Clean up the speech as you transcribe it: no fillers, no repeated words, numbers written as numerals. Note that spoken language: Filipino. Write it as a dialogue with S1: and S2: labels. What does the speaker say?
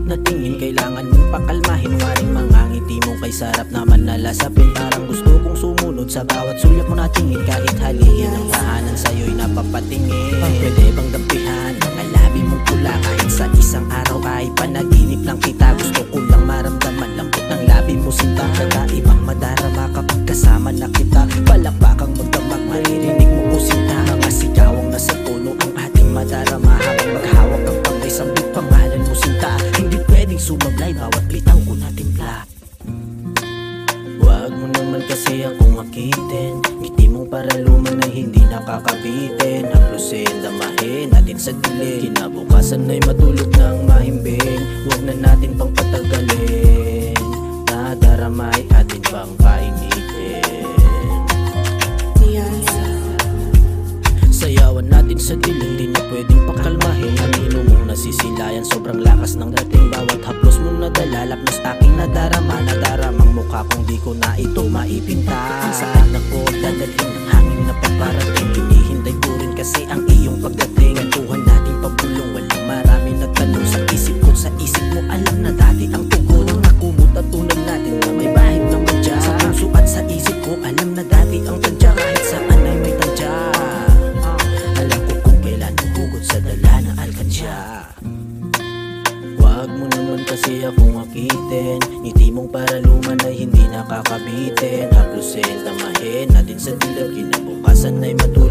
S1: na tingin, kailangan mong pakalmahin. Waring mga ngiti mo kay sarap naman nalasapin. Parang gusto kong sumunod sa bawat sulyap mo na tingin. Kahit halihim ang tahanan sa'yo'y napapatingin. Pwede bang dampihan ang labi mong pula? Kahit sa isang araw ay panaginip lang kita. Gusto ko lang maramdaman lambot ng labi mo sinta. Kakaibang madarama kapag kasama na kita. Palakpakang magdamag, maririnig mo ko sinta. Mga sigawang nasa tono ang ating madarama. Habang maghawak ang pangay, sambit pangalan mo sinta. Hindi pwedeng sumablay bawat bitaw ko na timpla. Huwag mo naman kasi akong akitin. Ngiti mong paraluman ay hindi nakakabitin. Haplusin, damahin natin sa dilim. Kinabukasan ay matulog ng mahimbing. Huwag na natin pang patagalin. Nadarama ay atin pang painitin. Sayawan natin sa dilim, di na pwedeng pakalmahin. Anino mong nasisilayan, sobrang lakas ng dating. Bawat haplos mong nadala, lapnos aking nadarama. Nadaramang mukha kong di ko na ito maipinta. Saan ako dadalhin ng hangin na paparating? Hinihintay ko rin kasi ang iyong pagdating. Kwentuhan natin pabulong, walang marami na tanong. Sa isip ko, sa isip mo, alam na dati ang tugon. Ang nakumot at tunay natin na may bahid ng madya. Sa puso at sa isip ko, alam na dati ang tadya. Kahit saan ay may tadya. Alam ko kung kailan hugot sa dala na alkansya. Huwag mo naman kasi akong akitin. Ngiti mong paraluman ay hindi nakakabitin. Haplusin, tamahin natin sa dilim. Kinabukasan ay matulog